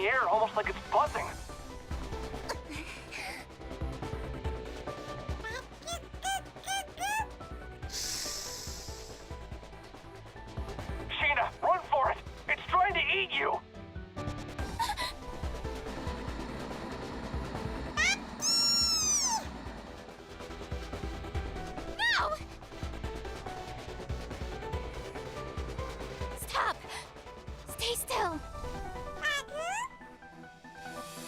air, almost like it's buzzing. Sheena, run for it! It's trying to eat you! No! Stop! Stay still!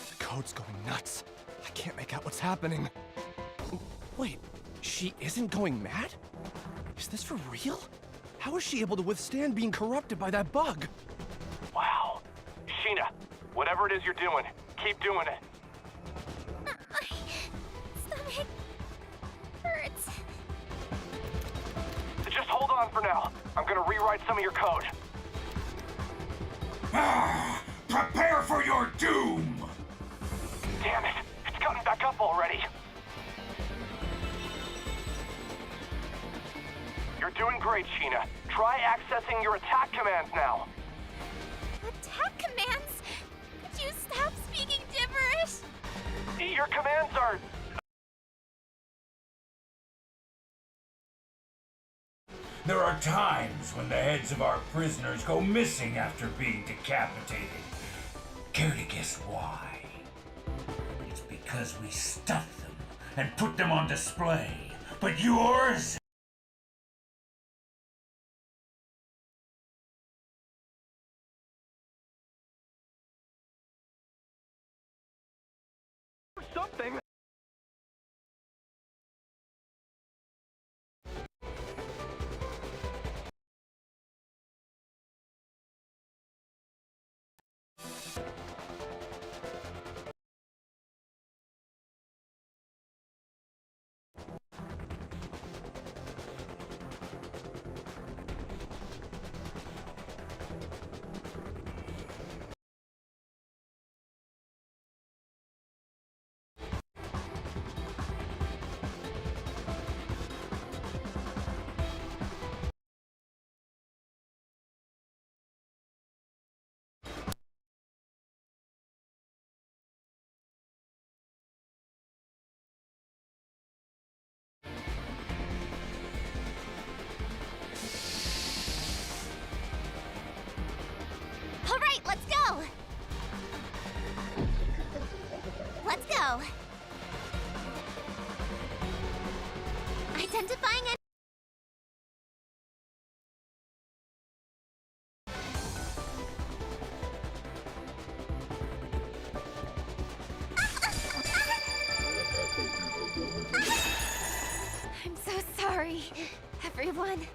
The code's going nuts. I can't make out what's happening. Wait, she isn't going mad? Is this for real? How is she able to withstand being corrupted by that bug? Wow. Sheena, whatever it is you're doing, keep doing it. My stomach hurts. Just hold on for now. I'm gonna rewrite some of your code. Prepare for your doom! Damn it! It's gotten back up already! You're doing great, Sheena. Try accessing your attack commands now. Attack commands? Could you stop speaking gibberish? Your commands are... There are times when the heads of our prisoners go missing after being decapitated. Care to guess why? It's because we stuffed them and put them on display. But yours? something. All right, let's go! Let's go! Identifying an... I'm so sorry, everyone.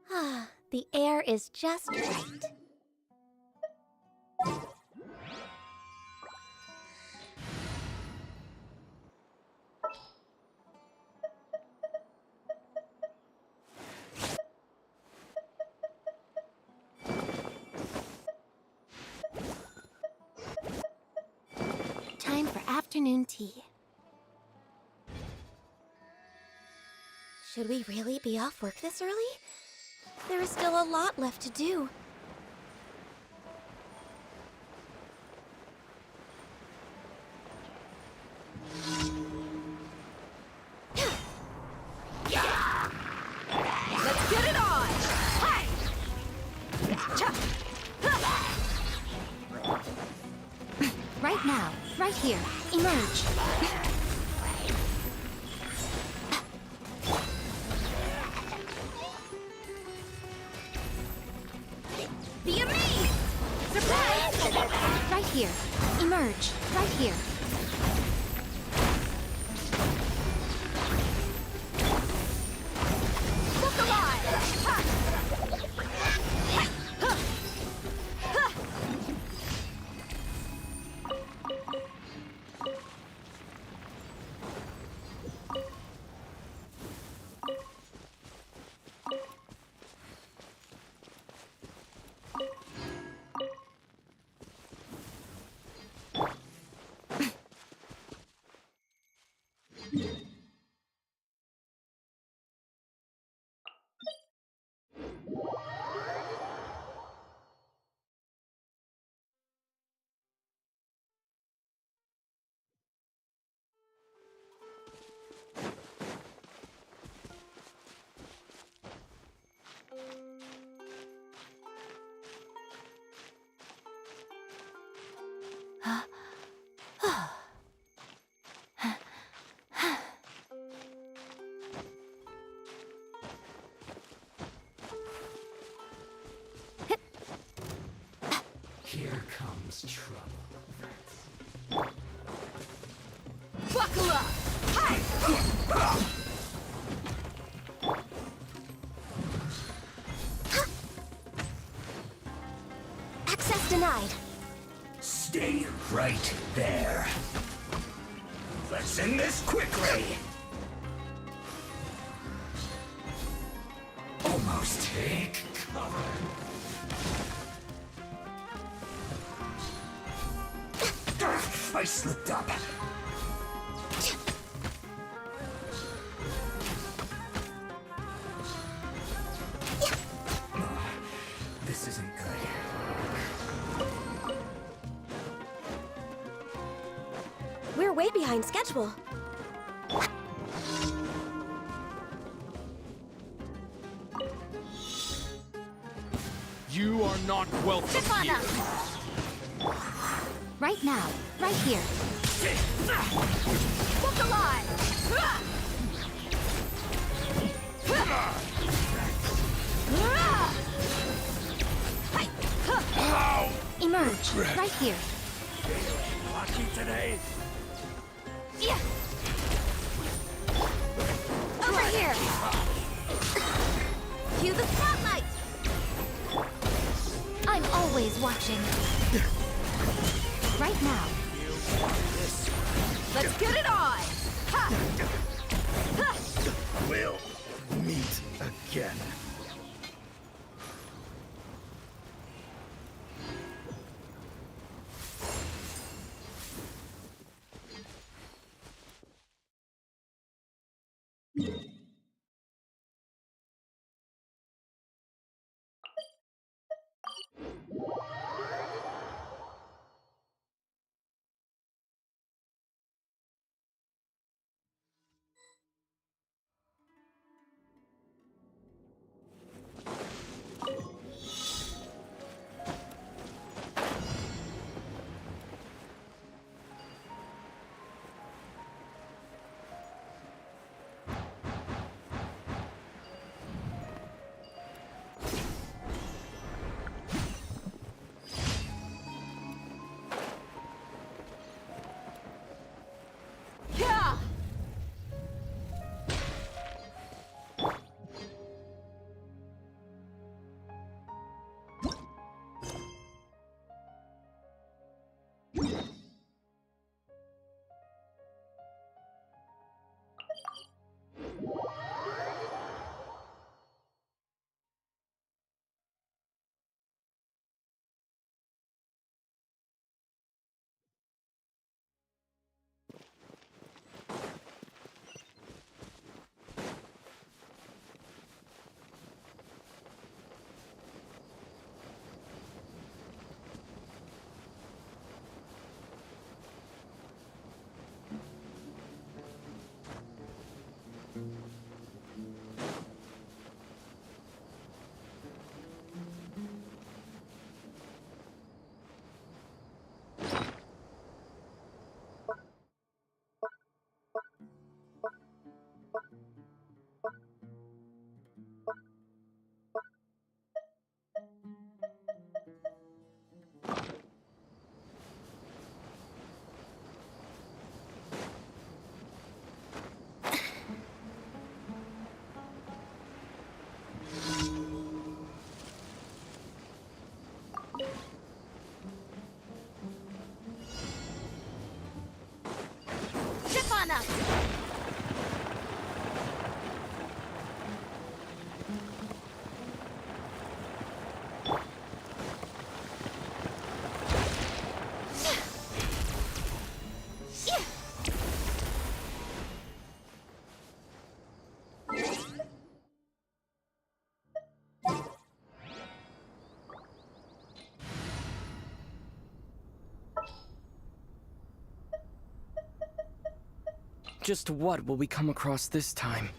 Ah, the air is just right. Time for afternoon tea. Should we really be off work this early? There is still a lot left to do. Let's get it on! Hi! Cha! Right now, right here, emerge. Be amazed! Surprise! Right here, emerge, right here. Look alive! Ha! Ha! Ha! Here comes trouble. Buckle up! Hi! Access denied. Stay right there. Let's end this quickly. Almost take cover. I slipped up. This isn't good. We're way behind schedule. You are not welcome Chip on here. them! Right now, right here. Look alive! Ha! Emerge, right here. Lucky today. Yeah. Over here. Cue the spotlight. I'm always watching. Right now. Let's get it on! Ha! Ha! We'll meet again. Just what will we come across this time?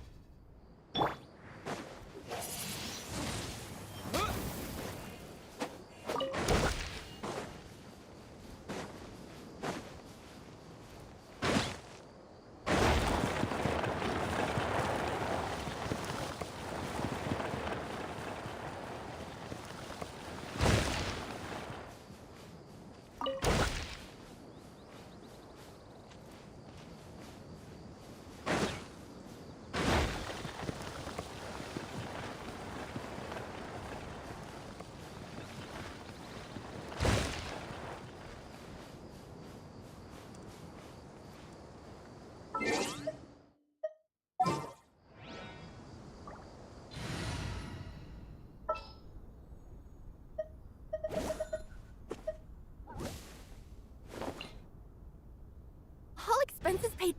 All expenses paid.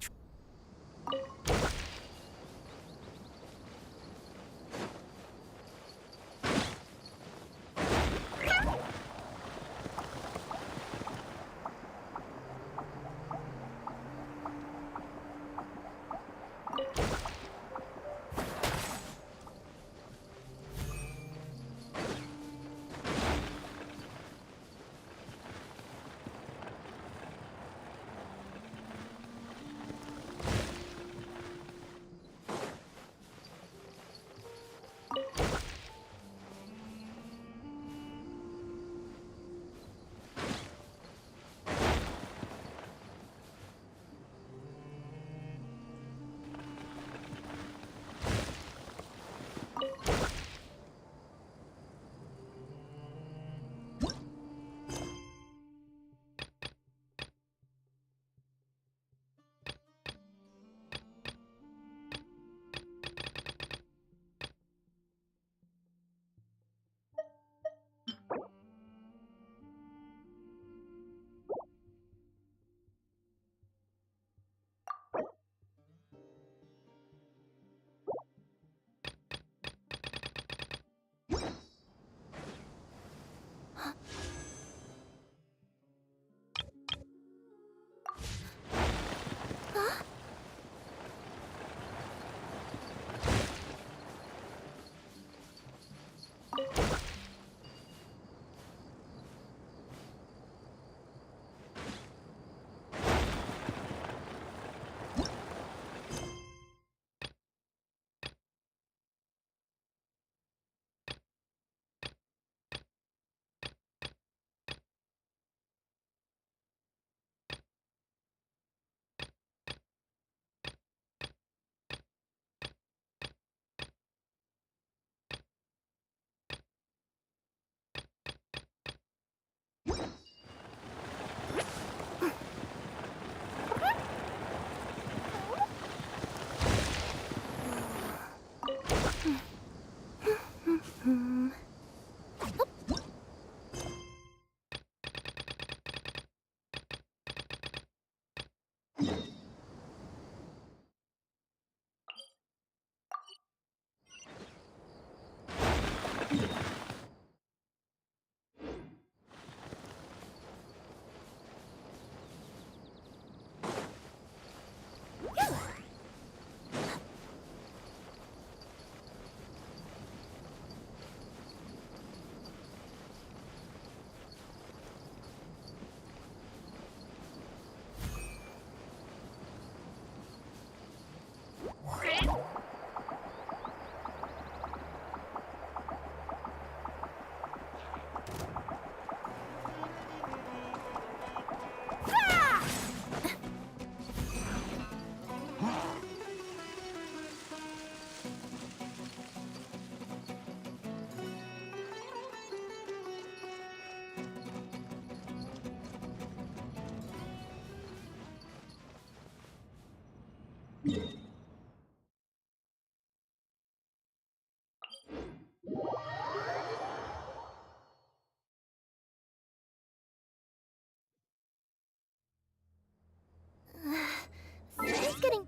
It's getting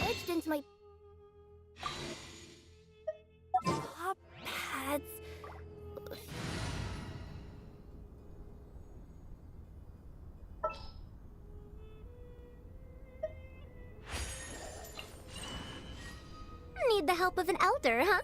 wedged into my paw pads. help of an elder, huh?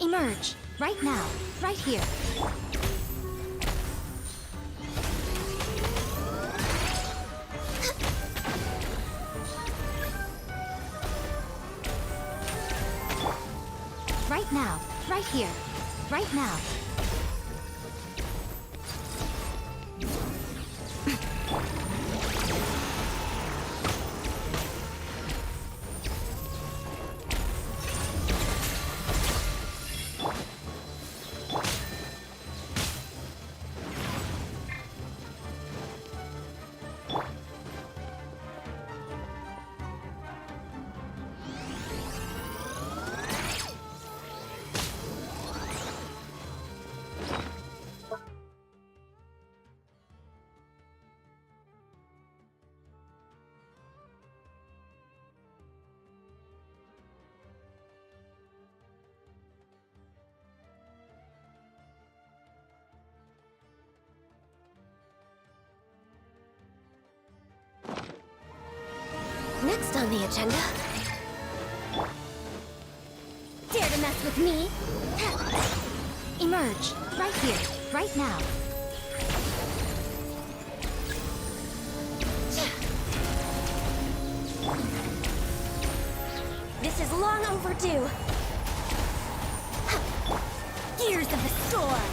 Emerge. Right now. Right here. Right now. Right here. Right now. Next on the agenda... Dare to mess with me? Emerge. Right here. Right now. This is long overdue. Gears of the storm.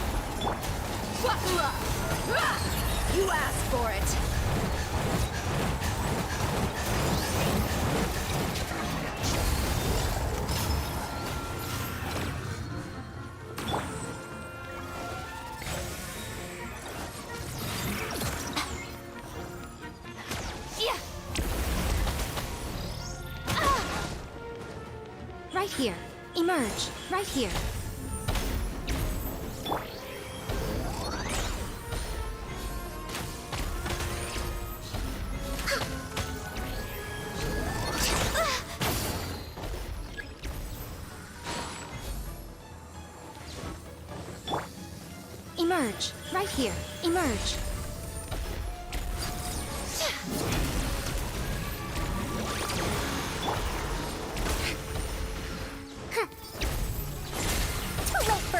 Buckle up. You asked for it. Right here. Emerge. Right here. Emerge. Right here. Emerge.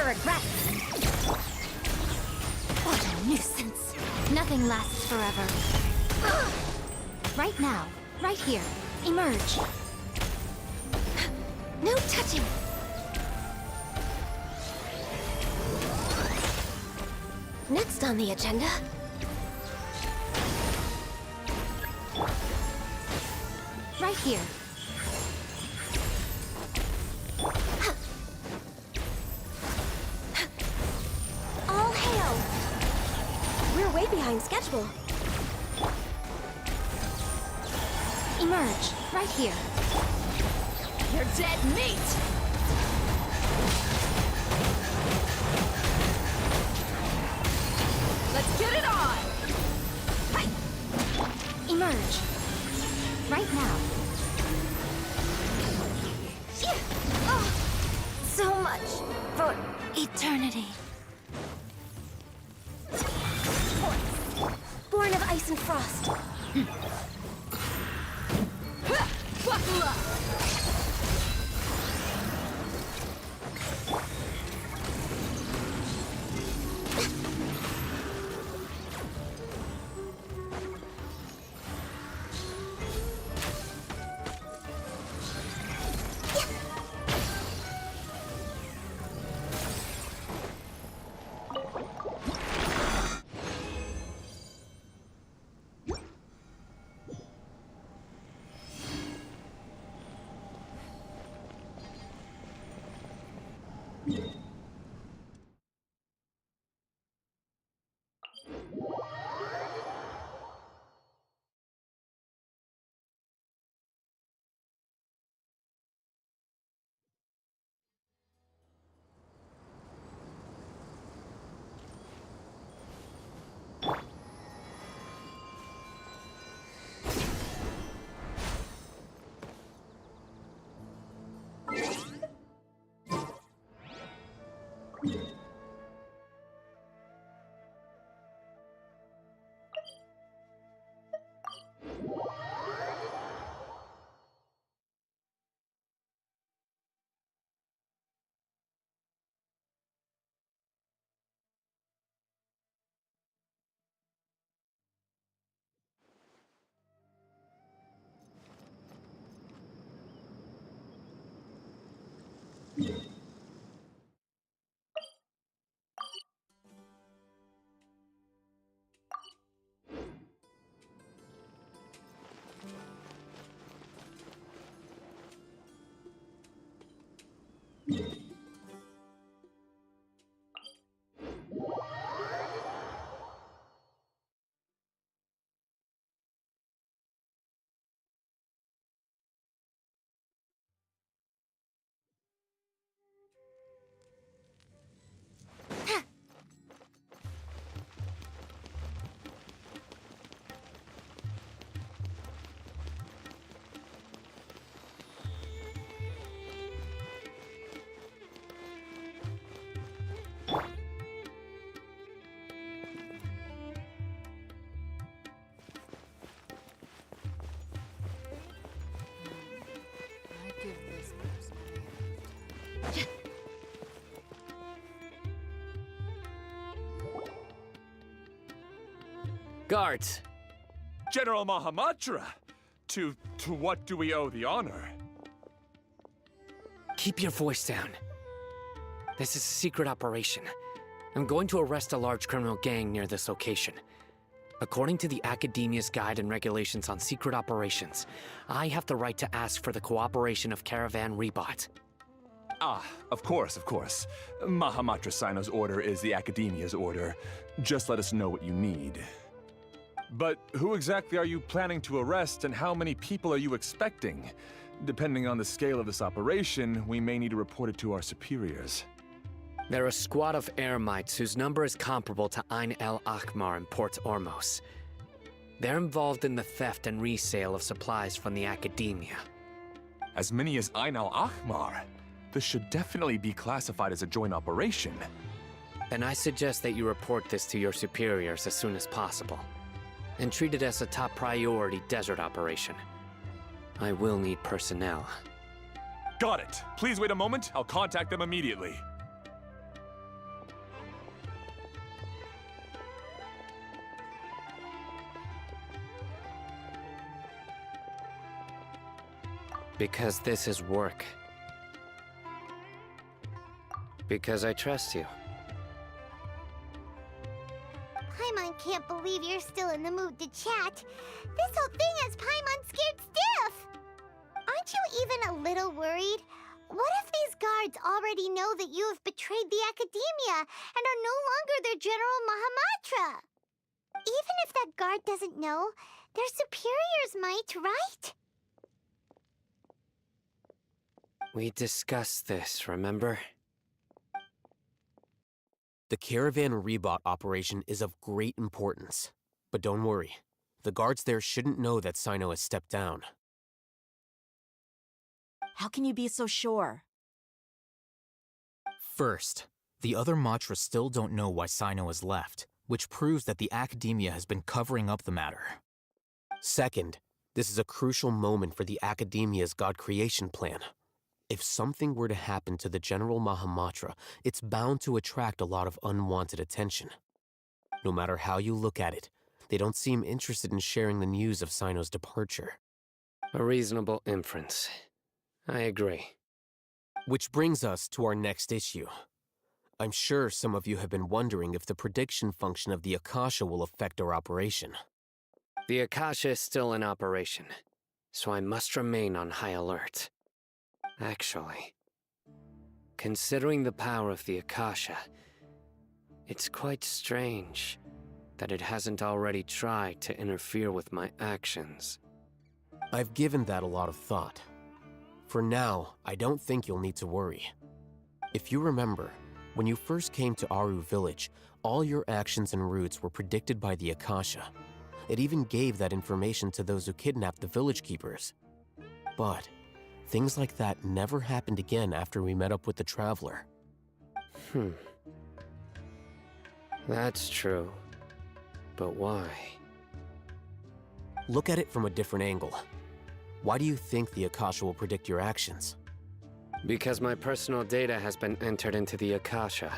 Regrets. What a nuisance. Nothing lasts forever. Right now. Right here. Emerge. No touching. Next on the agenda... Right here. We're way behind schedule. Emerge. Right here. You're dead meat! Let's get it on! Hi. Emerge. Right now. Yeah. Oh, so much for eternity. Born of ice and frost. Buckle up! Guards! General Mahamatra! To what do we owe the honor? Keep your voice down. This is a secret operation. I'm going to arrest a large criminal gang near this location. According to the Academia's Guide and Regulations on Secret Operations, I have the right to ask for the cooperation of Caravan Rebot. Ah, of course. Mahamatra Sino's order is the Academia's order. Just let us know what you need. But who exactly are you planning to arrest, and how many people are you expecting? Depending on the scale of this operation, we may need to report it to our superiors. They're a squad of Eremites whose number is comparable to Ain el Akhmar in Port Ormos. They're involved in the theft and resale of supplies from the Academia. As many as Ain al Akhmar? This should definitely be classified as a joint operation. Then I suggest that you report this to your superiors as soon as possible, and treat it as a top priority desert operation. I will need personnel. Got it. Please wait a moment. I'll contact them immediately. Because this is work. Because I trust you. Paimon can't believe you're still in the mood to chat. This whole thing has Paimon scared stiff. Aren't you even a little worried? What if these guards already know that you have betrayed the Academia and are no longer their General Mahamatra? Even if that guard doesn't know, their superiors might, right? We discussed this, remember? The Caravan Rebot operation is of great importance. But don't worry, the guards there shouldn't know that Sino has stepped down. How can you be so sure? First, the other Matras still don't know why Sino has left, which proves that the Academia has been covering up the matter. Second, this is a crucial moment for the Academia's God creation plan. If something were to happen to the General Mahamatra, it's bound to attract a lot of unwanted attention. No matter how you look at it, they don't seem interested in sharing the news of Sino's departure. A reasonable inference. I agree. Which brings us to our next issue. I'm sure some of you have been wondering if the prediction function of the Akasha will affect our operation. The Akasha is still in operation, so I must remain on high alert. Actually, considering the power of the Akasha, it's quite strange that it hasn't already tried to interfere with my actions. I've given that a lot of thought. For now, I don't think you'll need to worry. If you remember, when you first came to Aru Village, all your actions and routes were predicted by the Akasha. It even gave that information to those who kidnapped the village keepers. But things like that never happened again after we met up with the Traveler. That's true. But why? Look at it from a different angle. Why do you think the Akasha will predict your actions? Because my personal data has been entered into the Akasha.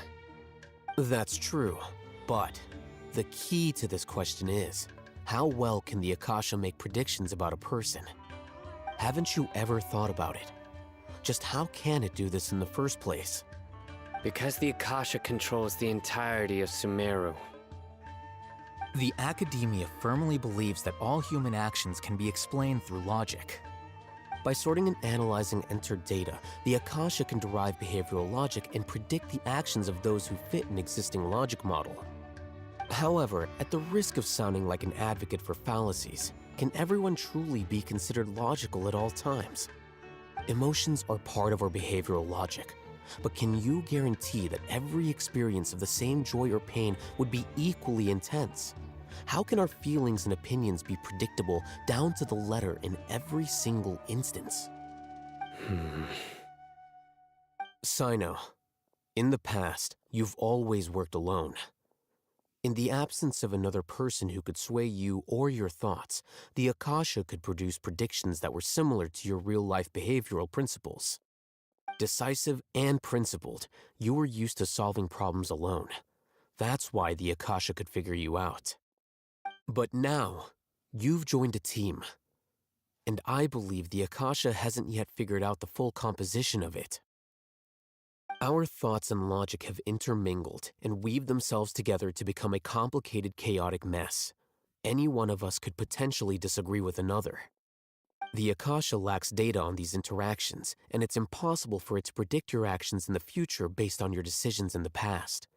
That's true, but the key to this question is, how well can the Akasha make predictions about a person? Haven't you ever thought about it? Just how can it do this in the first place? Because the Akasha controls the entirety of Sumeru. The Academia firmly believes that all human actions can be explained through logic. By sorting and analyzing entered data, the Akasha can derive behavioral logic and predict the actions of those who fit an existing logic model. However, at the risk of sounding like an advocate for fallacies, can everyone truly be considered logical at all times? Emotions are part of our behavioral logic, but can you guarantee that every experience of the same joy or pain would be equally intense? How can our feelings and opinions be predictable down to the letter in every single instance? Sino, in the past, you've always worked alone. In the absence of another person who could sway you or your thoughts, the Akasha could produce predictions that were similar to your real-life behavioral principles. Decisive and principled, you were used to solving problems alone. That's why the Akasha could figure you out. But now, you've joined a team. And I believe the Akasha hasn't yet figured out the full composition of it. Our thoughts and logic have intermingled and weaved themselves together to become a complicated, chaotic mess. Any one of us could potentially disagree with another. The Akasha lacks data on these interactions, and it's impossible for it to predict your actions in the future based on your decisions in the past.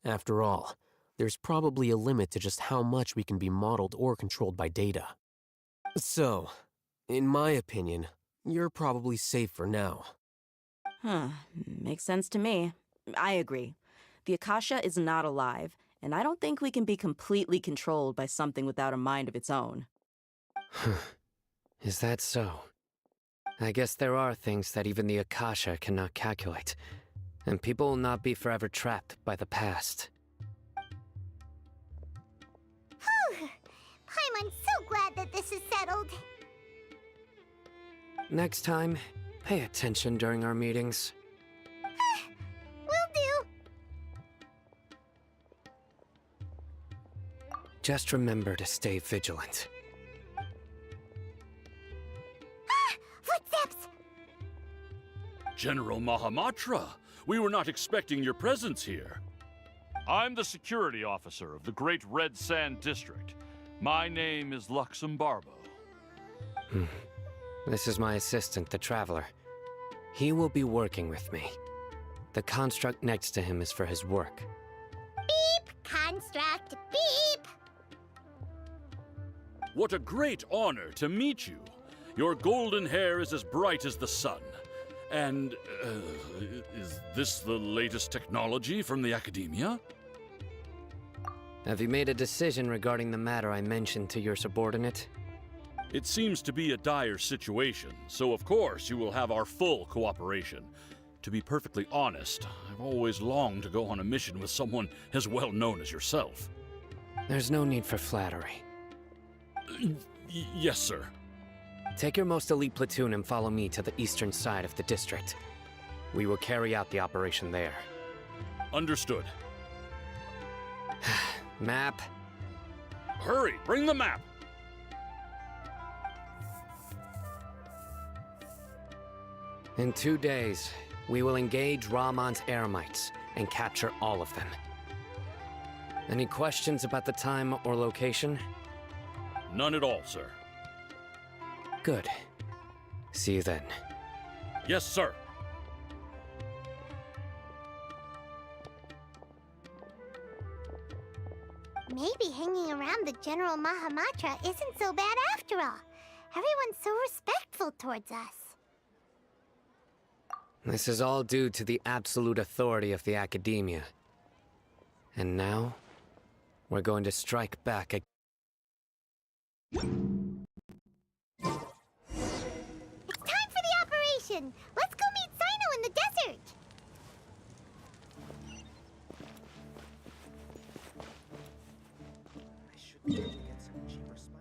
After all, there's probably a limit to just how much we can be modeled or controlled by data. So, in my opinion, you're probably safe for now. Makes sense to me. I agree. The Akasha is not alive, and I don't think we can be completely controlled by something without a mind of its own. Is that so? I guess there are things that even the Akasha cannot calculate, and people will not be forever trapped by the past. Whew! Paimon's so glad that this is settled. Next time, pay attention during our meetings. Will do. Just remember to stay vigilant. Footsteps! General Mahamatra, we were not expecting your presence here. I'm the security officer of the Great Red Sand District. My name is Luxembarbo. This is my assistant, the Traveler. He will be working with me. The construct next to him is for his work. Beep! Construct, beep! What a great honor to meet you. Your golden hair is as bright as the sun. And, is this the latest technology from the Academia? Have you made a decision regarding the matter I mentioned to your subordinate? It seems to be a dire situation, so of course you will have our full cooperation. To be perfectly honest, I've always longed to go on a mission with someone as well known as yourself. There's no need for flattery. Yes, sir. Take your most elite platoon and follow me to the eastern side of the district. We will carry out the operation there. Understood. Map. Hurry, bring the map! In 2 days, we will engage Rahman's Eremites and capture all of them. Any questions about the time or location? None at all, sir. Good. See you then. Yes, sir. Maybe hanging around the General Mahamatra isn't so bad after all. Everyone's so respectful towards us. This is all due to the absolute authority of the Academia. And now, we're going to strike back again. It's time for the operation! Let's go meet Sino in the desert! I should be able to get some cheaper spices.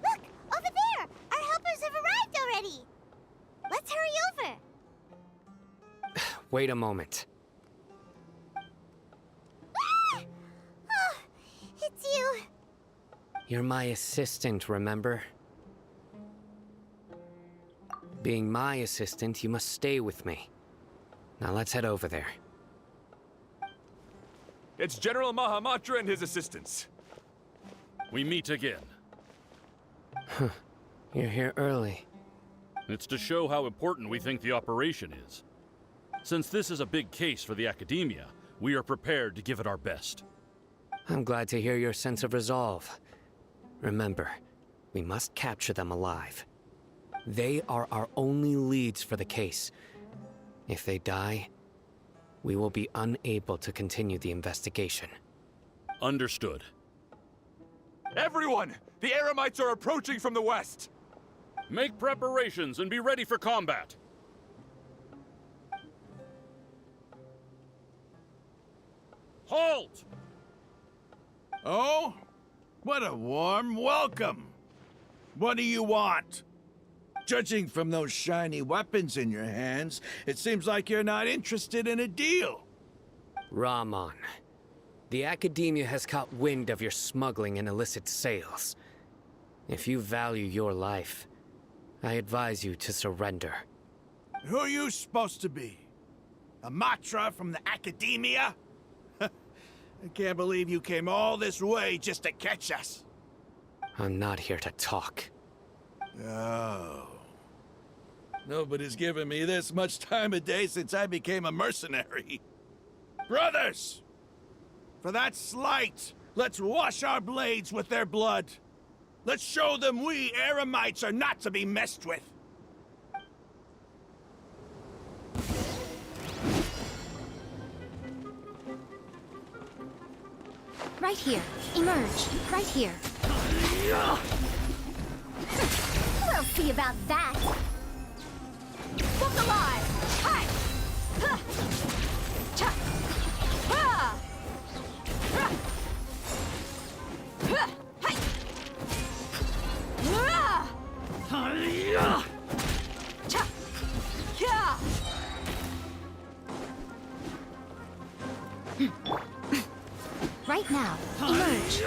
Look! Over there! Our helpers have arrived already! Let's hurry over! Wait a moment. Ah! Oh, it's you. You're my assistant, remember? Being my assistant, you must stay with me. Now let's head over there. It's General Mahamatra and his assistants. We meet again. You're here early. It's to show how important we think the operation is. Since this is a big case for the Academia, we are prepared to give it our best. I'm glad to hear your sense of resolve. Remember, we must capture them alive. They are our only leads for the case. If they die, we will be unable to continue the investigation. Understood. Everyone! The Eremites are approaching from the west! Make preparations and be ready for combat. Halt! Oh? What a warm welcome! What do you want? Judging from those shiny weapons in your hands, it seems like you're not interested in a deal. Rahman, the Academia has caught wind of your smuggling and illicit sales. If you value your life, I advise you to surrender. Who are you supposed to be? A Matra from the Academia? I can't believe you came all this way just to catch us. I'm not here to talk. Oh. Nobody's given me this much time of day since I became a mercenary. Brothers! For that slight, let's wash our blades with their blood. Let's show them we Eremites are not to be messed with. Right here. Emerge. Right here. We'll see about that. Look alive! Hi! Huh! Cha! Ha! Ha! Ha! Hi! Ah! Cha! Ya! Right now, emerge.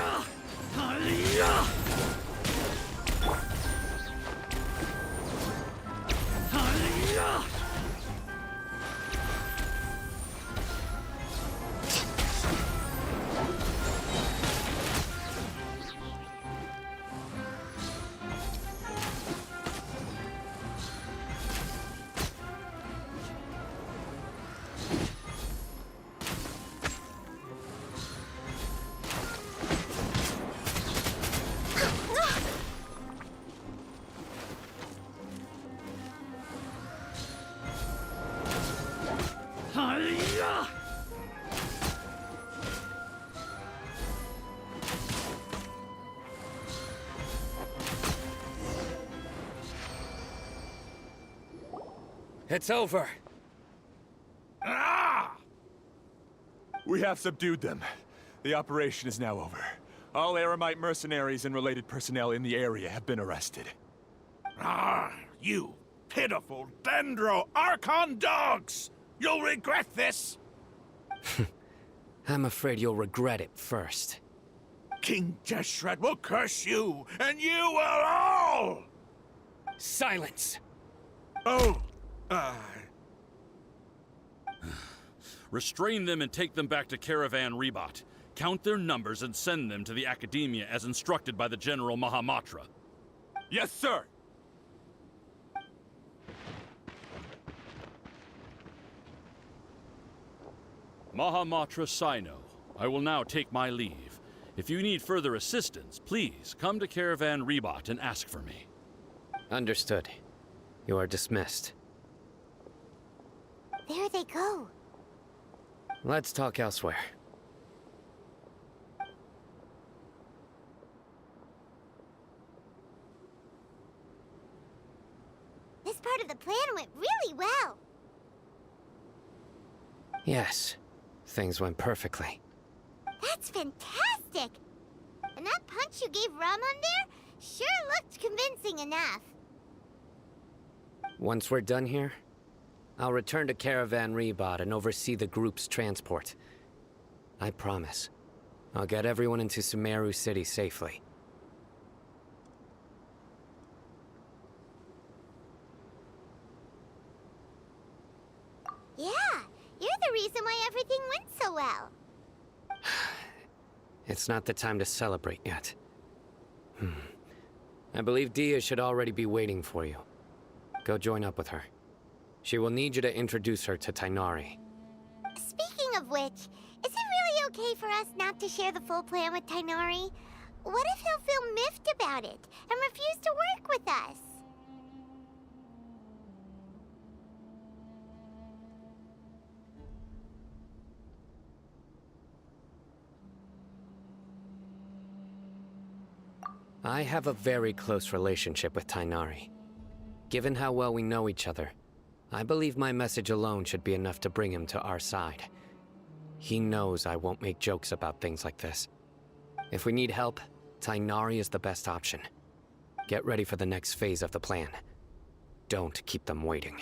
It's over. Ah! We have subdued them. The operation is now over. All Eremite mercenaries and related personnel in the area have been arrested. Ah, you pitiful Dendro Archon dogs! You'll regret this! I'm afraid you'll regret it first. King Jeshret will curse you, and you will all! Silence! Oh, Restrain them and take them back to Caravan Rebot. Count their numbers and send them to the Academia as instructed by the General Mahamatra. Yes, sir! Mahamatra Sino, I will now take my leave. If you need further assistance, please come to Caravan Rebot and ask for me. Understood. You are dismissed. There they go. Let's talk elsewhere. This part of the plan went really well. Yes, things went perfectly. That's fantastic! And that punch you gave Rahman there sure looked convincing enough. Once we're done here, I'll return to Caravan Rebot and oversee the group's transport. I promise. I'll get everyone into Sumeru City safely. Yeah, you're the reason why everything went so well. It's not the time to celebrate yet. I believe Dia should already be waiting for you. Go join up with her. She will need you to introduce her to Tainari. Speaking of which, is it really okay for us not to share the full plan with Tainari? What if he'll feel miffed about it and refuse to work with us? I have a very close relationship with Tainari. Given how well we know each other, I believe my message alone should be enough to bring him to our side. He knows I won't make jokes about things like this. If we need help, Tainari is the best option. Get ready for the next phase of the plan. Don't keep them waiting.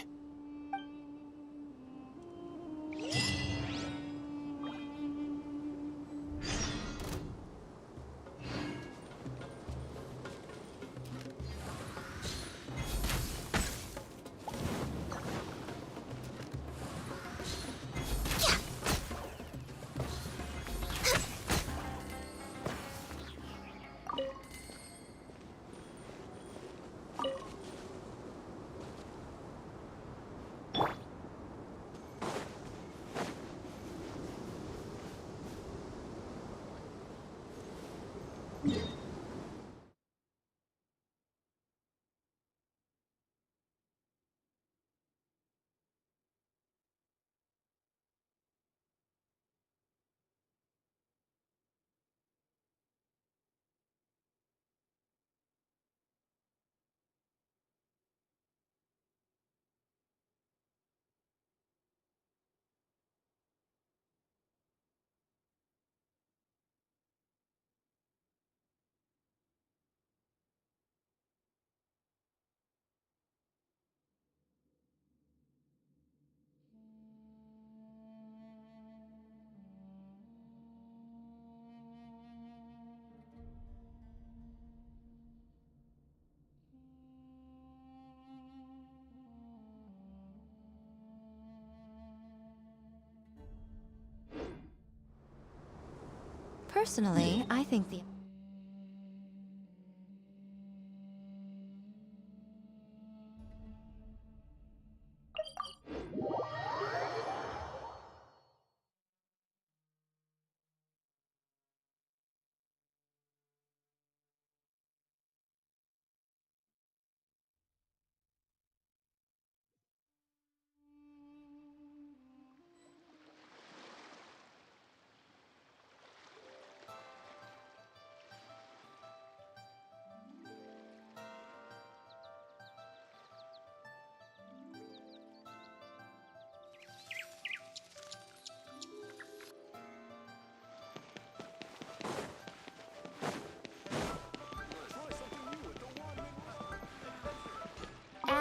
Personally, I think the...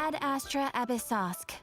Ad Astra Abyssosk.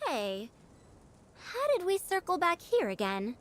Hey, how did we circle back here again?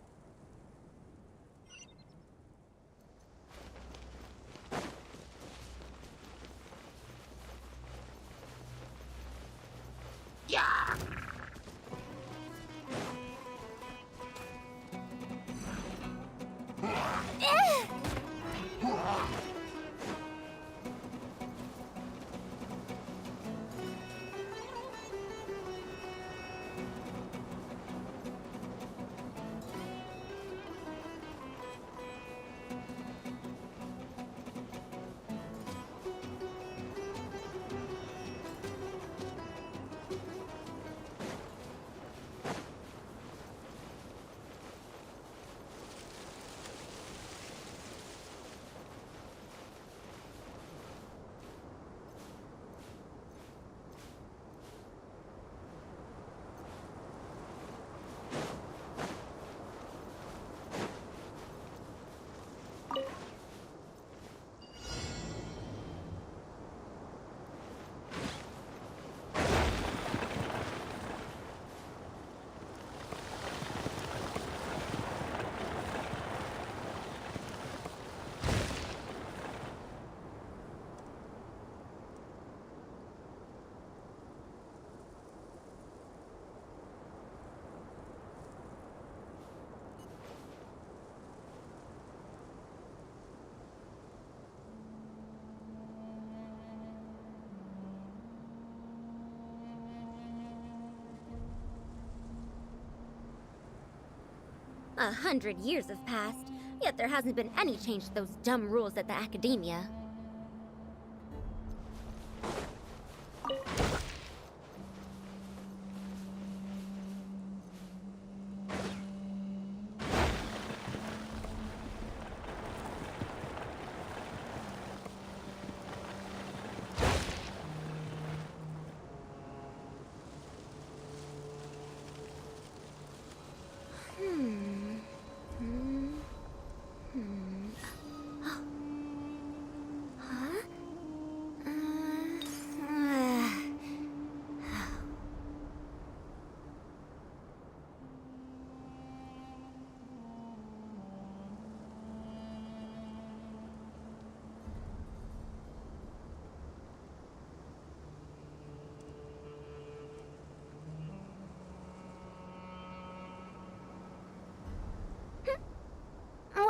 A 100 years have passed, yet there hasn't been any change to those dumb rules at the Academia.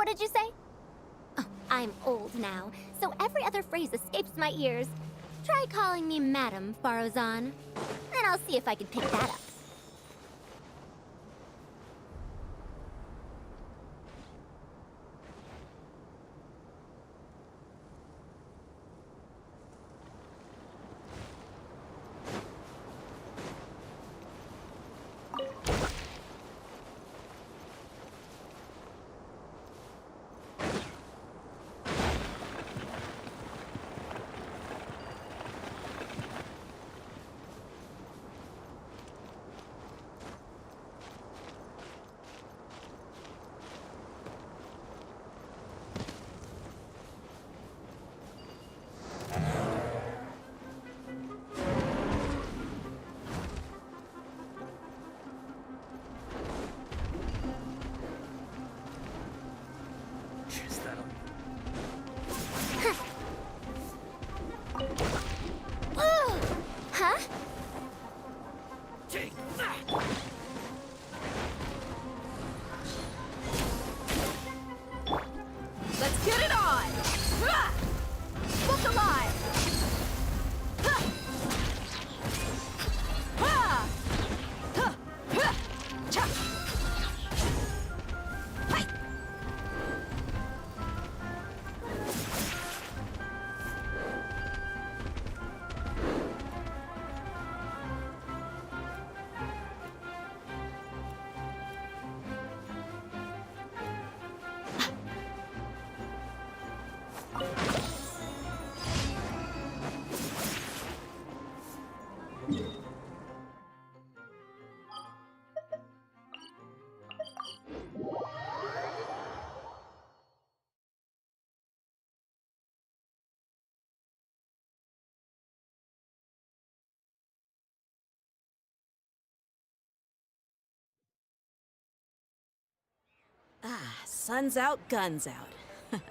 What did you say? Oh, I'm old now, so every other phrase escapes my ears. Try calling me Madam, Farozan. Then I'll see if I can pick that up. Sun's out, guns out.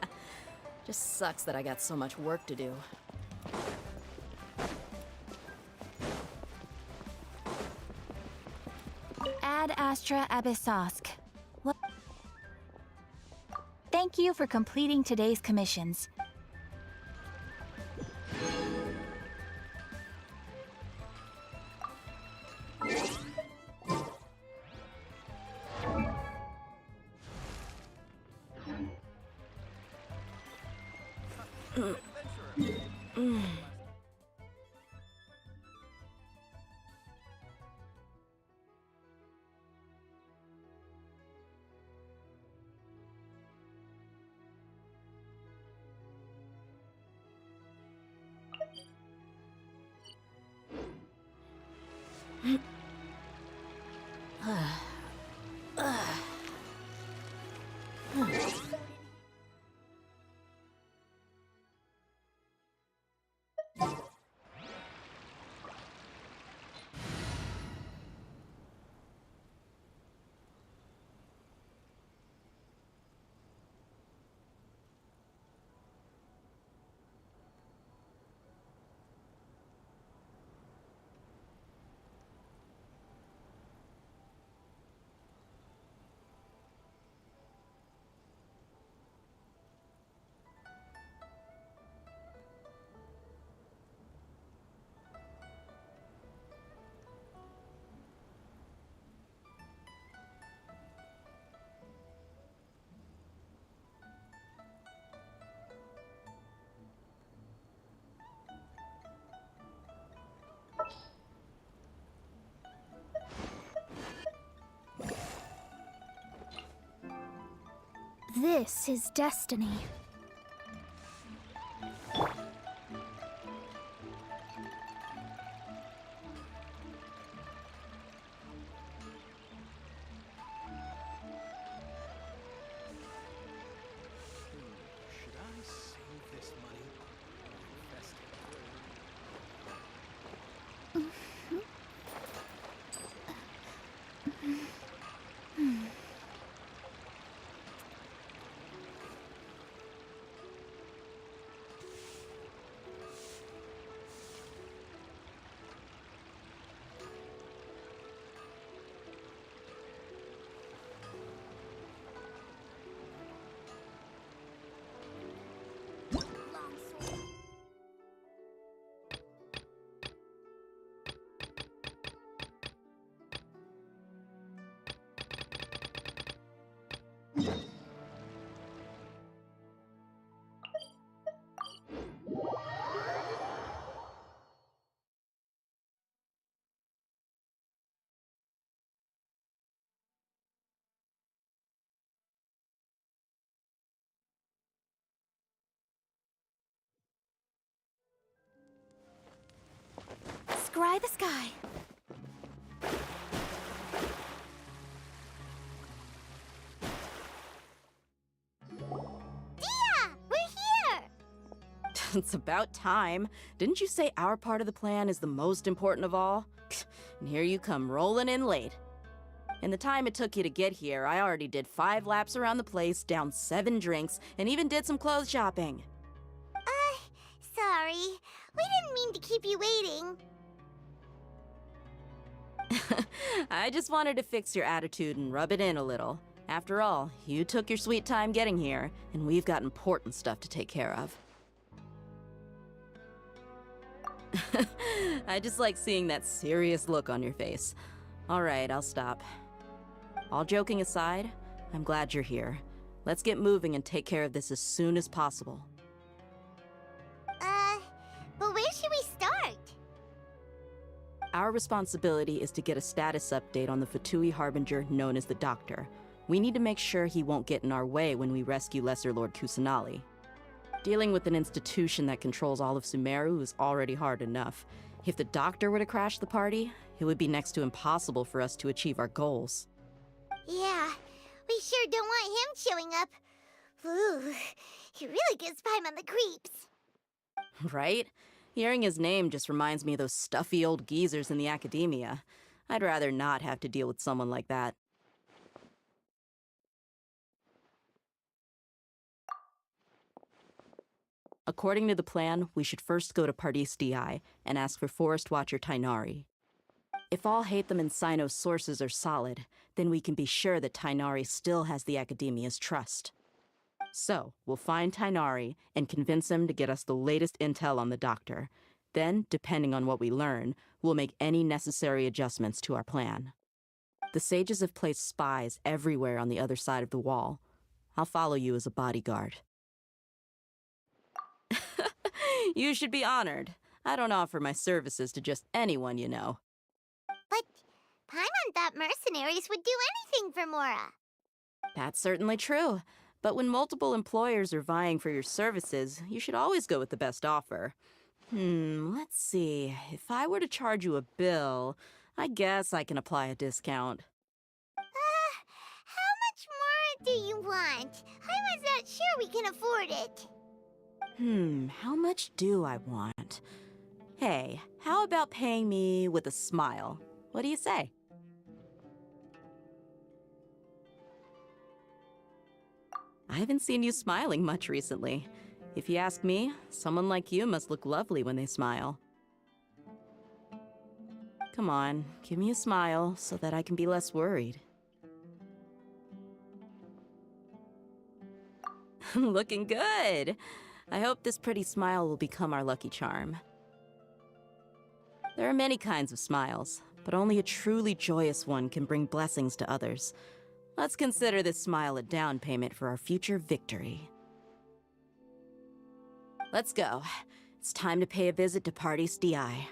Just sucks that I got so much work to do. Ad Astra Abyssosk. What? Thank you for completing today's commissions. This is destiny. Should I save this money or invest Scry the sky. We're here! It's about time. Didn't you say our part of the plan is the most important of all? And here you come rolling in late. In the time it took you to get here, I already did 5 laps around the place, downed 7 drinks, and even did some clothes shopping. Sorry. We didn't mean to keep you waiting. I just wanted to fix your attitude and rub it in a little. After all, you took your sweet time getting here, and we've got important stuff to take care of. I just like seeing that serious look on your face. All right, I'll stop. All joking aside, I'm glad you're here. Let's get moving and take care of this as soon as possible. But where should we start? Our responsibility is to get a status update on the Fatui Harbinger known as the Doctor. We need to make sure he won't get in our way when we rescue Lesser Lord Kusanali. Dealing with an institution that controls all of Sumeru is already hard enough. If the Doctor were to crash the party, it would be next to impossible for us to achieve our goals. Yeah, we sure don't want him showing up. Ooh, he really gives Paimon the creeps. Right? Hearing his name just reminds me of those stuffy old geezers in the academia. I'd rather not have to deal with someone like that. According to the plan, we should first go to Pardis DI and ask for Forest Watcher Tainari. If all Hatham and Sino's sources are solid, then we can be sure that Tainari still has the Academia's trust. So, we'll find Tainari and convince him to get us the latest intel on the Doctor. Then, depending on what we learn, we'll make any necessary adjustments to our plan. The sages have placed spies everywhere on the other side of the wall. I'll follow you as a bodyguard. You should be honored. I don't offer my services to just anyone you know. But Paimon thought mercenaries would do anything for Mora. That's certainly true. But when multiple employers are vying for your services, you should always go with the best offer. Let's see. If I were to charge you a bill, I guess I can apply a discount. How much more do you want? I was not sure we can afford it. How much do I want? Hey, how about paying me with a smile? What do you say? I haven't seen you smiling much recently. If you ask me, someone like you must look lovely when they smile. Come on, give me a smile so that I can be less worried. Looking good! I hope this pretty smile will become our lucky charm. There are many kinds of smiles, but only a truly joyous one can bring blessings to others. Let's consider this smile a down payment for our future victory. Let's go. It's time to pay a visit to Pardis DI.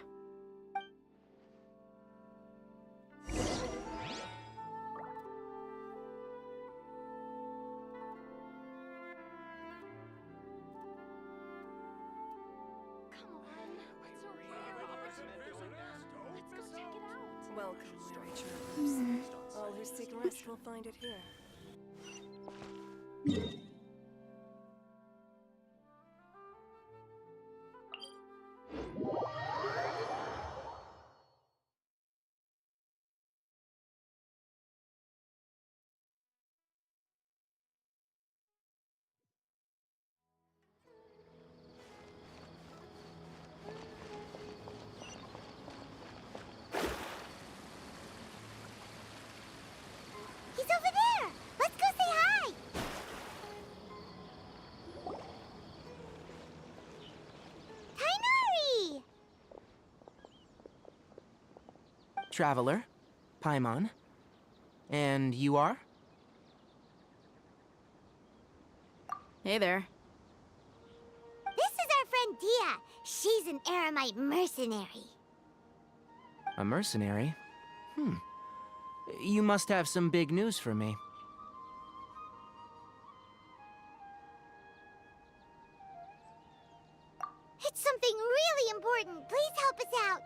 Welcome, weary travelers. All who seek rest will find it here. He's over there! Let's go say hi! Tainari! Traveler, Paimon. And you are? Hey there. This is our friend Dia. She's an Eremite mercenary. A mercenary? You must have some big news for me. It's something really important. Please help us out.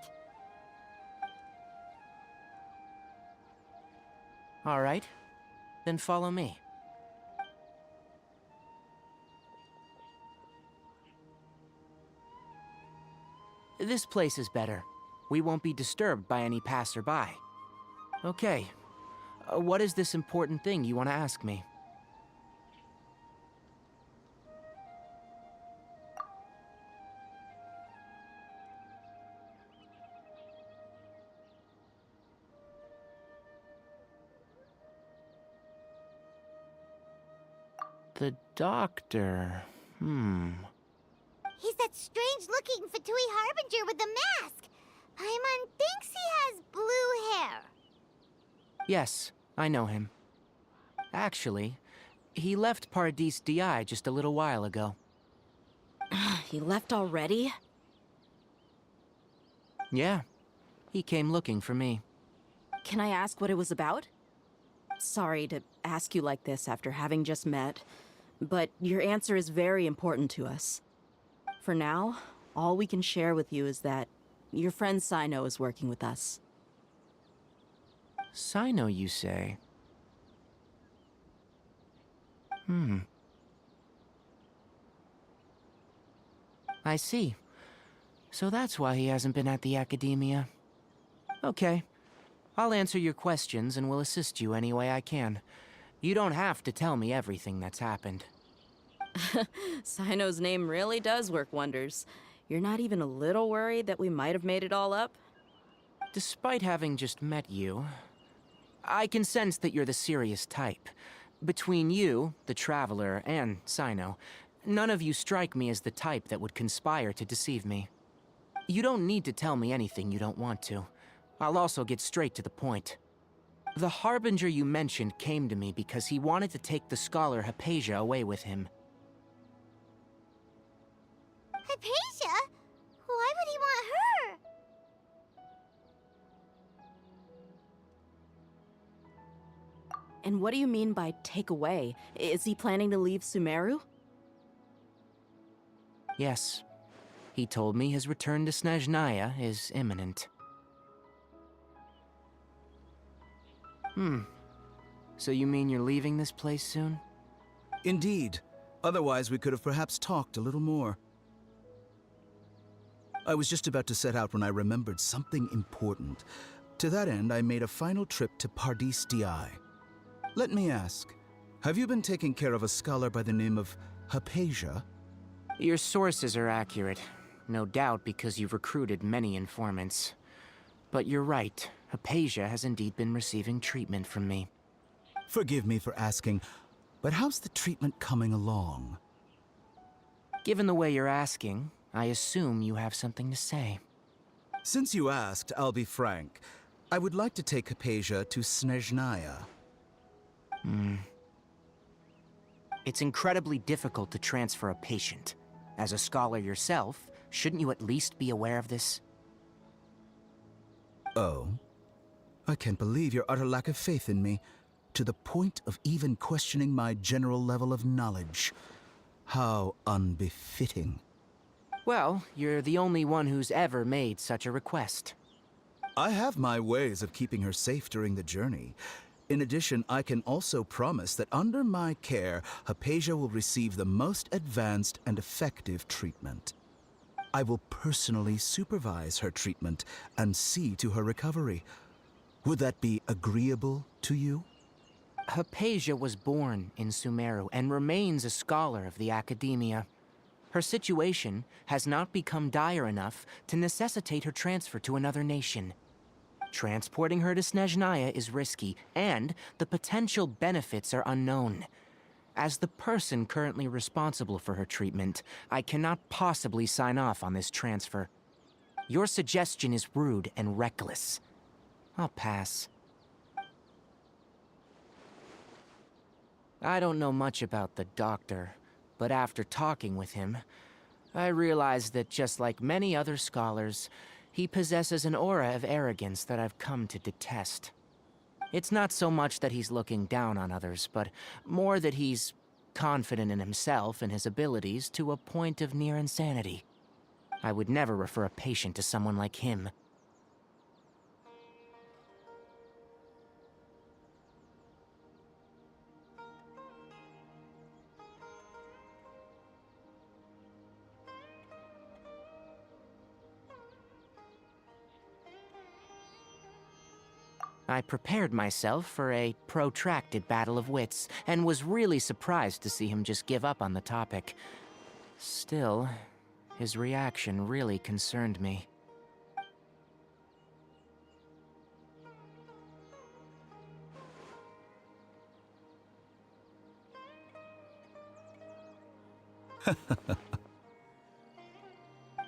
All right. Then follow me. This place is better. We won't be disturbed by any passerby. Okay. What is this important thing you want to ask me? The doctor. He's that strange-looking Fatui Harbinger with the mask. Paimon thinks he has blue hair. Yes, I know him. Actually, he left Pardis DI just a little while ago. He left already? Yeah, he came looking for me. Can I ask what it was about? Sorry to ask you like this after having just met, but your answer is very important to us. For now, all we can share with you is that your friend Sino is working with us. Sino, you say? I see. So that's why he hasn't been at the Academia. Okay. I'll answer your questions and will assist you any way I can. You don't have to tell me everything that's happened. Sino's name really does work wonders. You're not even a little worried that we might have made it all up? Despite having just met you, I can sense that you're the serious type. Between you, the Traveler, and Sino, none of you strike me as the type that would conspire to deceive me. You don't need to tell me anything you don't want to. I'll also get straight to the point. The Harbinger you mentioned came to me because he wanted to take the scholar Hypatia away with him. Hypatia? Why would he want her? And what do you mean by take away? Is he planning to leave Sumeru? Yes. He told me his return to Snezhnaya is imminent. So you mean you're leaving this place soon? Indeed. Otherwise, we could have perhaps talked a little more. I was just about to set out when I remembered something important. To that end, I made a final trip to Pardis Di. Let me ask, have you been taking care of a scholar by the name of Hypatia? Your sources are accurate. No doubt because you've recruited many informants. But you're right. Hypatia has indeed been receiving treatment from me. Forgive me for asking, but how's the treatment coming along? Given the way you're asking, I assume you have something to say. Since you asked, I'll be frank. I would like to take Hypatia to Snezhnaya. It's incredibly difficult to transfer a patient. As a scholar yourself, shouldn't you at least be aware of this? Oh? I can't believe your utter lack of faith in me, to the point of even questioning my general level of knowledge. How unbefitting. Well, you're the only one who's ever made such a request. I have my ways of keeping her safe during the journey. In addition, I can also promise that under my care, Hypatia will receive the most advanced and effective treatment. I will personally supervise her treatment and see to her recovery. Would that be agreeable to you? Hypatia was born in Sumeru and remains a scholar of the Academia. Her situation has not become dire enough to necessitate her transfer to another nation. Transporting her to Snezhnaya is risky, and the potential benefits are unknown. As the person currently responsible for her treatment, I cannot possibly sign off on this transfer. Your suggestion is rude and reckless. I'll pass. I don't know much about the doctor, but after talking with him, I realized that just like many other scholars, he possesses an aura of arrogance that I've come to detest. It's not so much that he's looking down on others, but more that he's confident in himself and his abilities to a point of near insanity. I would never refer a patient to someone like him. I prepared myself for a protracted battle of wits, and was really surprised to see him just give up on the topic. Still, his reaction really concerned me.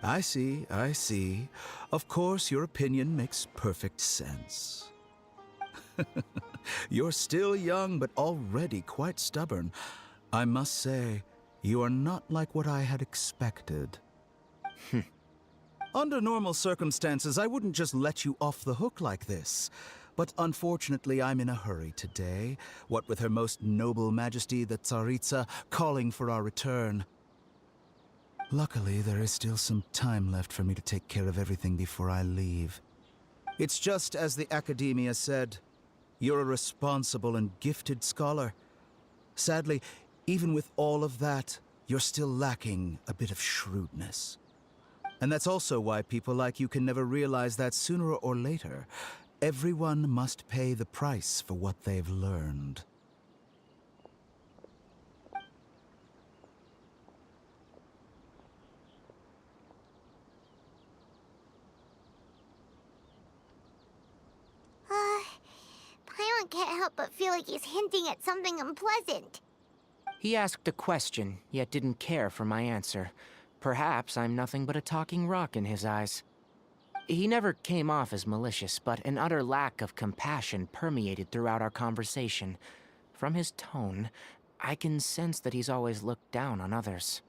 I see. Of course, your opinion makes perfect sense. You're still young, but already quite stubborn. I must say, you are not like what I had expected. Under normal circumstances, I wouldn't just let you off the hook like this. But unfortunately, I'm in a hurry today, what with Her Most Noble Majesty the Tsaritsa calling for our return. Luckily, there is still some time left for me to take care of everything before I leave. It's just as the Academia said. You're a responsible and gifted scholar. Sadly, even with all of that, you're still lacking a bit of shrewdness. And that's also why people like you can never realize that sooner or later, everyone must pay the price for what they've learned. can't help but feel like he's hinting at something unpleasant. He asked a question, yet didn't care for my answer. Perhaps I'm nothing but a talking rock in his eyes. He never came off as malicious, but an utter lack of compassion permeated throughout our conversation. From his tone, I can sense that he's always looked down on others.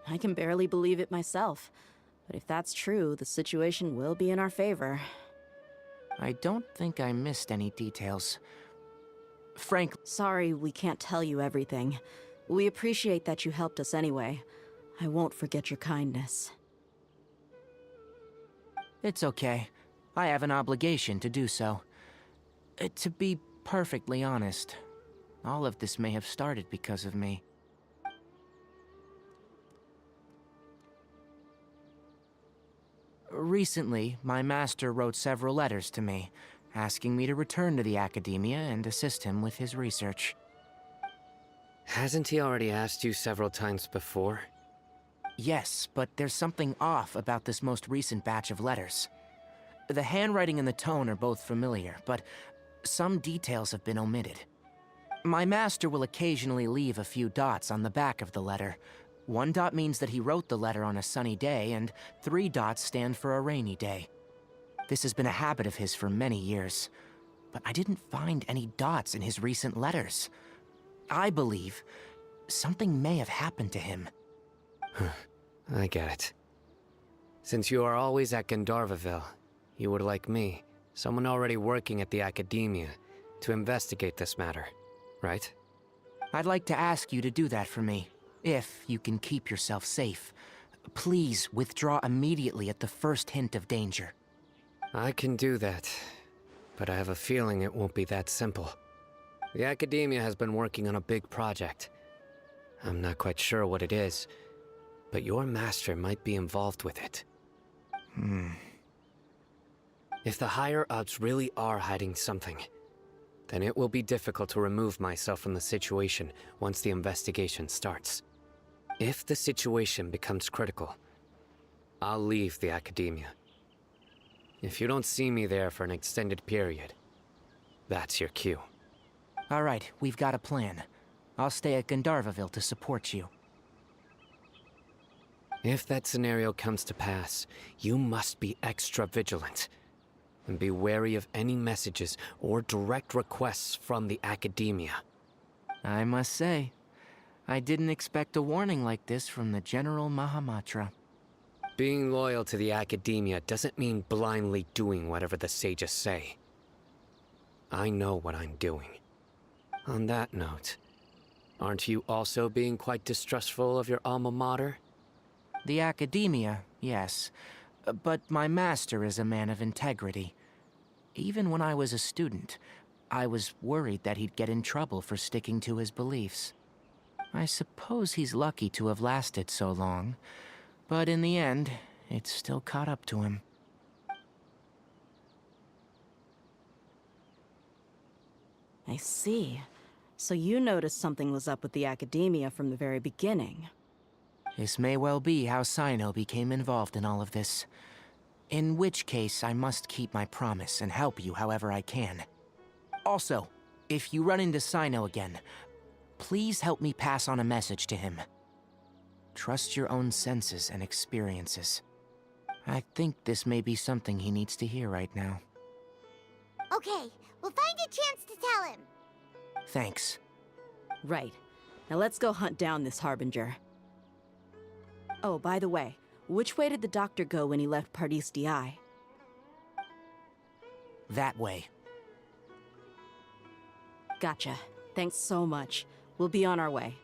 I can barely believe it myself. But if that's true, the situation will be in our favor. I don't think I missed any details. Frank... Sorry we can't tell you everything. We appreciate that you helped us anyway. I won't forget your kindness. It's okay. I have an obligation to do so. To be perfectly honest, all of this may have started because of me. Recently, my master wrote several letters to me, asking me to return to the Academia and assist him with his research. Hasn't he already asked you several times before? Yes, but there's something off about this most recent batch of letters. The handwriting and the tone are both familiar, but some details have been omitted. My master will occasionally leave a few dots on the back of the letter, 1 dot means that he wrote the letter on a sunny day, and 3 dots stand for a rainy day. This has been a habit of his for many years, but I didn't find any dots in his recent letters. I believe something may have happened to him. I get it. Since you are always at Gandharvaville, you would like me, someone already working at the Academia, to investigate this matter, right? I'd like to ask you to do that for me, if you can keep yourself safe. Please withdraw immediately at the first hint of danger. I can do that, but I have a feeling it won't be that simple. The Academia has been working on a big project. I'm not quite sure what it is, but your master might be involved with it. If the higher-ups really are hiding something, then it will be difficult to remove myself from the situation once the investigation starts. If the situation becomes critical, I'll leave the Academia. If you don't see me there for an extended period, that's your cue. All right, we've got a plan. I'll stay at Gandharvaville to support you. If that scenario comes to pass, you must be extra vigilant. And be wary of any messages or direct requests from the Academia. I must say, I didn't expect a warning like this from the General Mahamatra. Being loyal to the Academia doesn't mean blindly doing whatever the sages say. I know what I'm doing. On that note, aren't you also being quite distrustful of your alma mater? The Academia, yes. But my master is a man of integrity. Even when I was a student, I was worried that he'd get in trouble for sticking to his beliefs. I suppose he's lucky to have lasted so long, but in the end, it's still caught up to him. I see. So you noticed something was up with the Academia from the very beginning. This may well be how Sino became involved in all of this. In which case, I must keep my promise and help you however I can. Also, if you run into Sino again, please help me pass on a message to him. Trust your own senses and experiences. I think this may be something he needs to hear right now. Okay, we'll find a chance to tell him. Thanks. Right. Now let's go hunt down this Harbinger. Oh, by the way, which way did the doctor go when he left Pardis Di? That way. Gotcha. Thanks so much. We'll be on our way.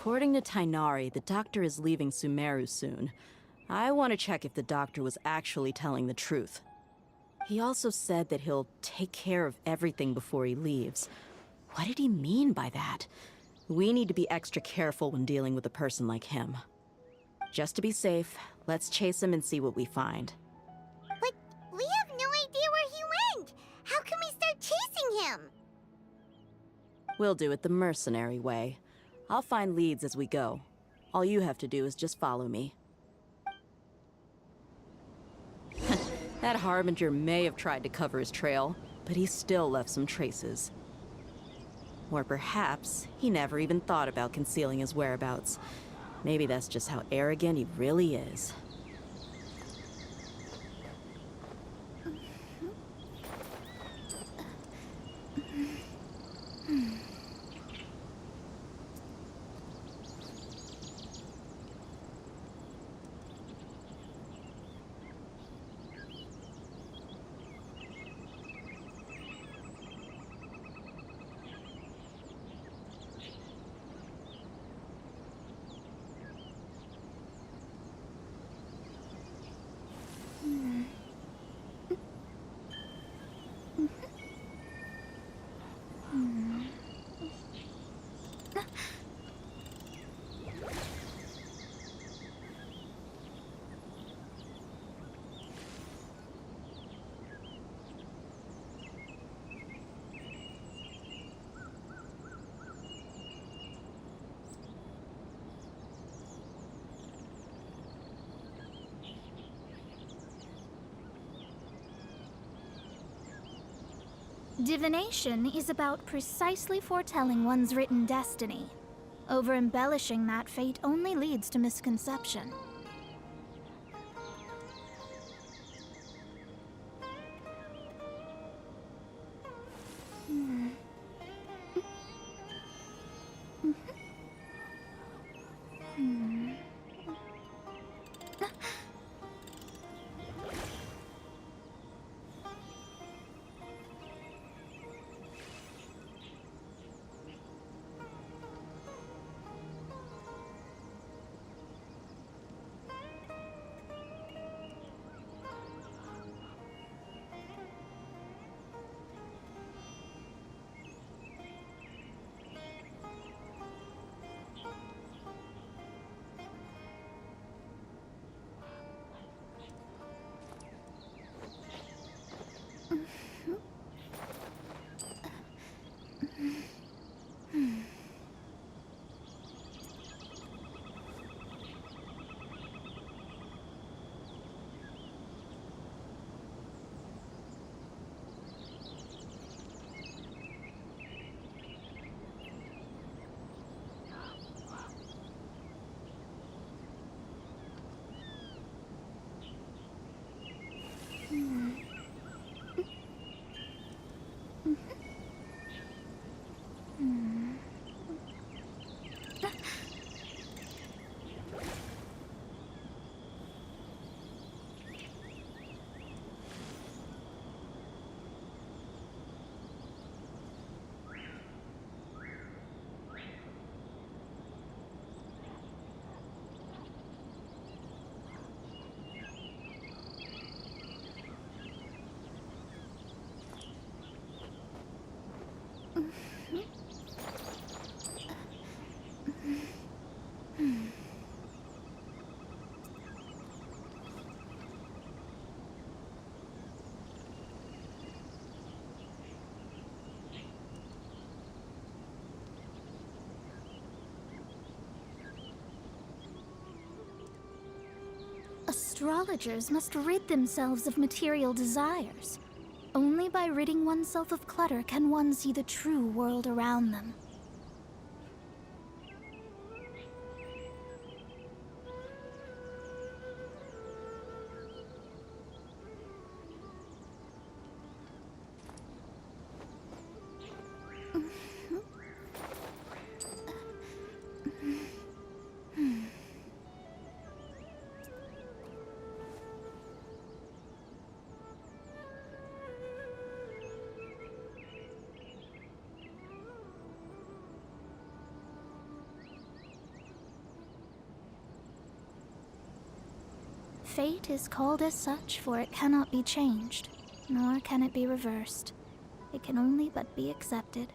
According to Tainari, the doctor is leaving Sumeru soon. I want to check if the doctor was actually telling the truth. He also said that he'll take care of everything before he leaves. What did he mean by that? We need to be extra careful when dealing with a person like him. Just to be safe, let's chase him and see what we find. But we have no idea where he went! How can we start chasing him? We'll do it the mercenary way. I'll find leads as we go. All you have to do is just follow me. That Harbinger may have tried to cover his trail, but he still left some traces. Or perhaps he never even thought about concealing his whereabouts. Maybe that's just how arrogant he really is. Divination is about precisely foretelling one's written destiny. Over-embellishing that fate only leads to misconception. Astrologers must rid themselves of material desires. Only by ridding oneself of clutter can one see the true world around them. Fate is called as such, for it cannot be changed, nor can it be reversed. It can only but be accepted.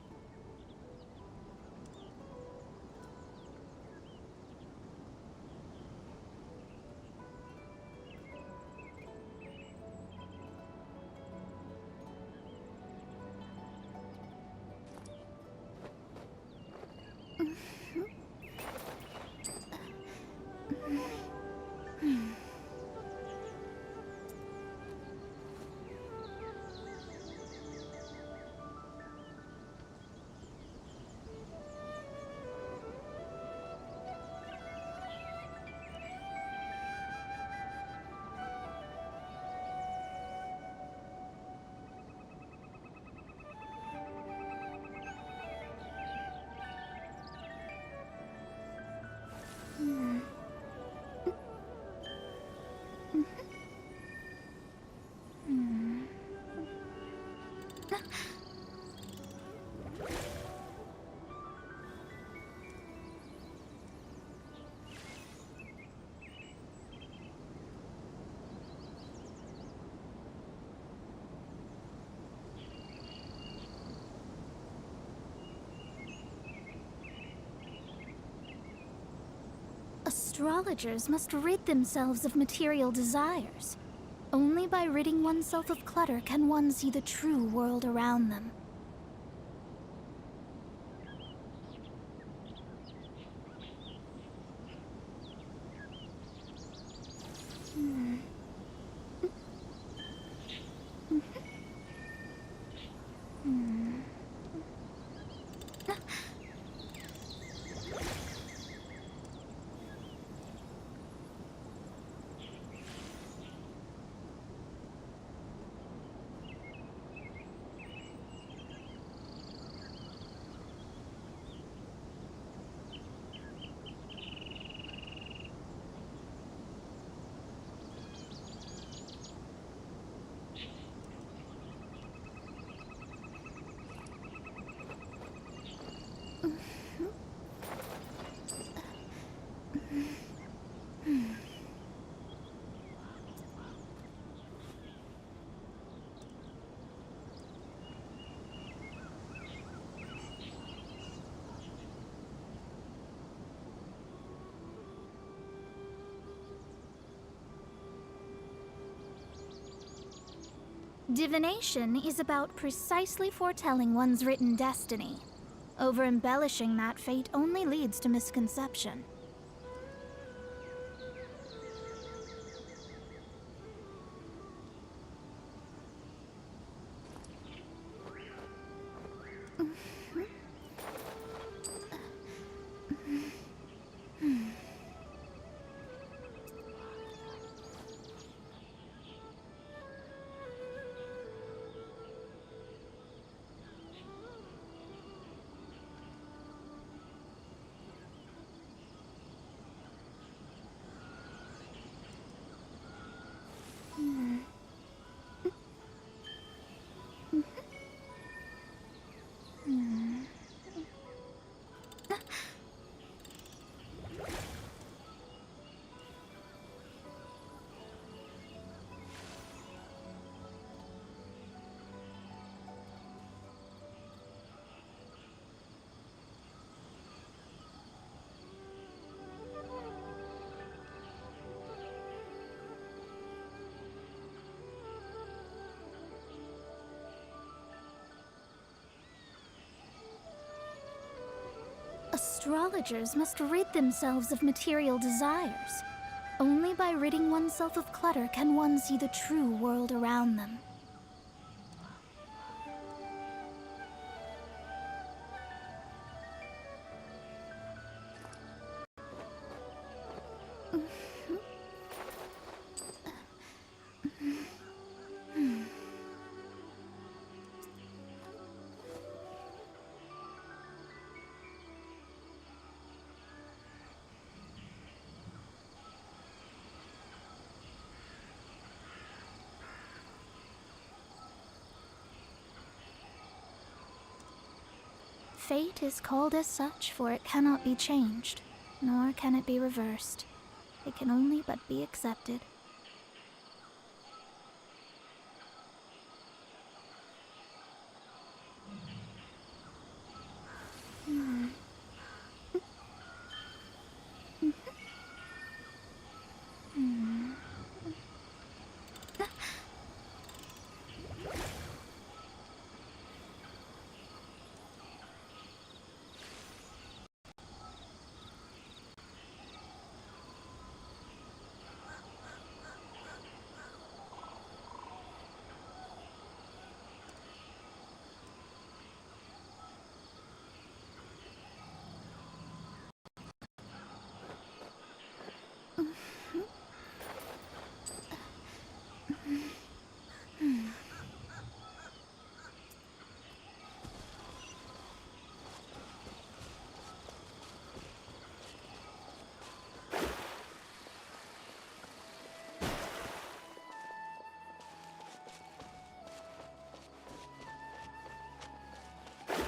Astrologers must rid themselves of material desires. Only by ridding oneself of clutter can one see the true world around them. Divination is about precisely foretelling one's written destiny. Over-embellishing that fate only leads to misconception. Astrologers must rid themselves of material desires. Only by ridding oneself of clutter can one see the true world around them. Fate is called as such, for it cannot be changed, nor can it be reversed. It can only but be accepted.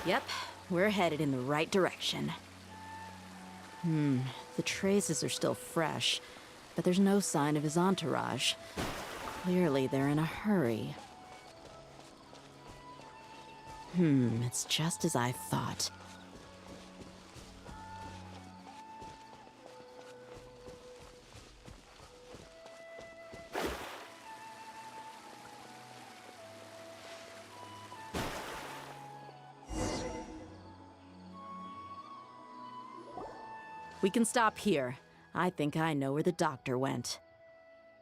Yep, we're headed in the right direction. The traces are still fresh, but there's no sign of his entourage. Clearly, they're in a hurry. It's just as I thought. We can stop here. I think I know where the doctor went.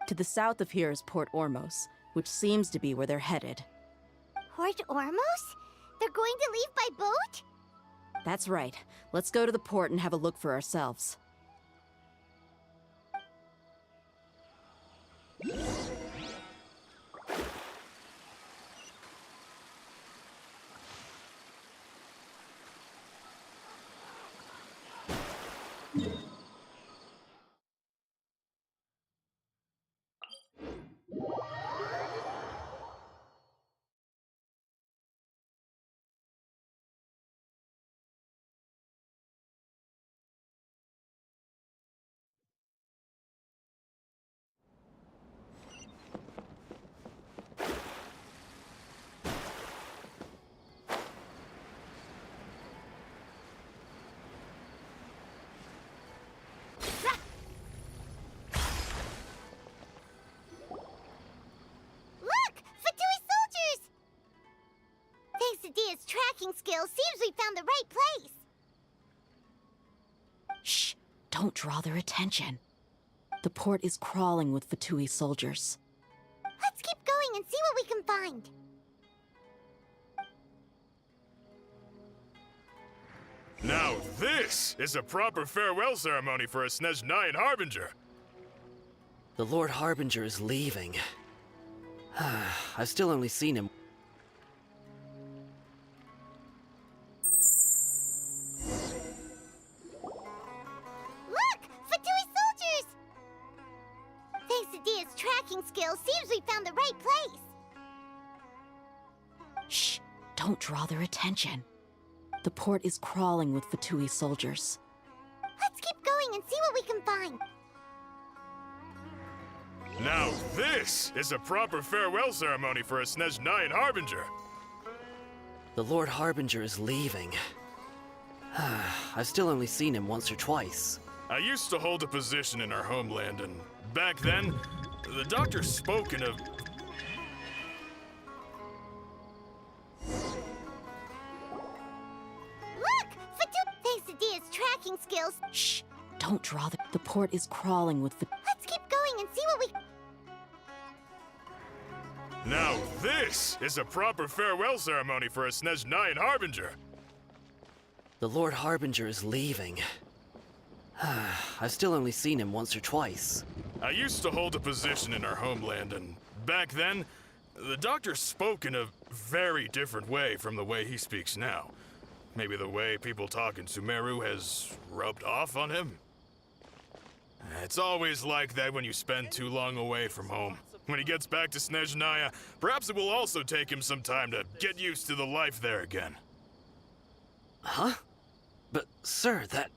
To the south of here is Port Ormos, which seems to be where they're headed. Port Ormos? They're going to leave by boat? That's right. Let's go to the port and have a look for ourselves. Dia's tracking skills, seems we found the right place. Shh! Don't draw their attention. The port is crawling with Fatui soldiers. Let's keep going and see what we can find. Now this is a proper farewell ceremony for a Snezhnayan Harbinger. The Lord Harbinger is leaving. I've still only seen him. Skills, seems we found the right place. Shh! Don't draw their attention. The port is crawling with Fatui soldiers. Let's keep going and see what we can find. Now this is a proper farewell ceremony for a Snezhnayan Harbinger. The Lord Harbinger is leaving. I've still only seen him once or twice. I used to hold a position in our homeland, and back then, the doctor spoke in a... Look! Thanks to Dia's tracking skills... Shh! Don't draw the port is crawling with Let's keep going and see what we... Now this is a proper farewell ceremony for a Snezhnayan Harbinger. The Lord Harbinger is leaving. I've still only seen him once or twice. I used to hold a position in our homeland, and back then, the doctor spoke in a very different way from the way he speaks now. Maybe the way people talk in Sumeru has rubbed off on him? It's always like that when you spend too long away from home. When he gets back to Snezhnaya, perhaps it will also take him some time to get used to the life there again. Huh? But, sir, that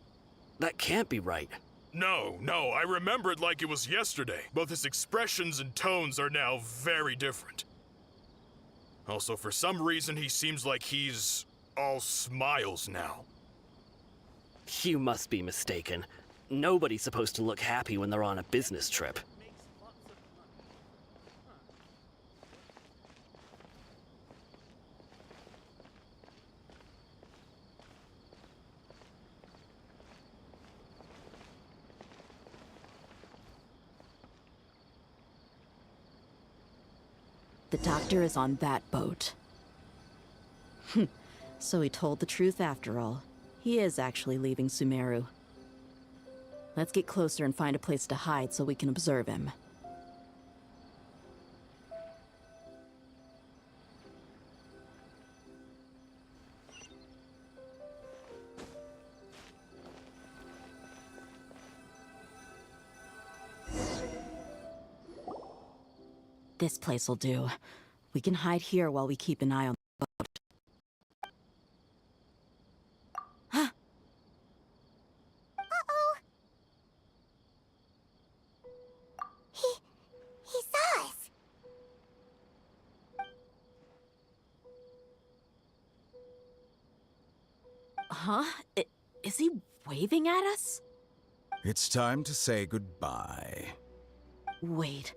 can't be right. No, I remember it like it was yesterday. Both his expressions and tones are now very different. Also, for some reason, he seems like he's all smiles now. You must be mistaken. Nobody's supposed to look happy when they're on a business trip. The doctor is on that boat. So he told the truth after all. He is actually leaving Sumeru. Let's get closer and find a place to hide so we can observe him. This place will do. We can hide here while we keep an eye on the boat. Huh? Is he waving at us? It's time to say goodbye. Wait,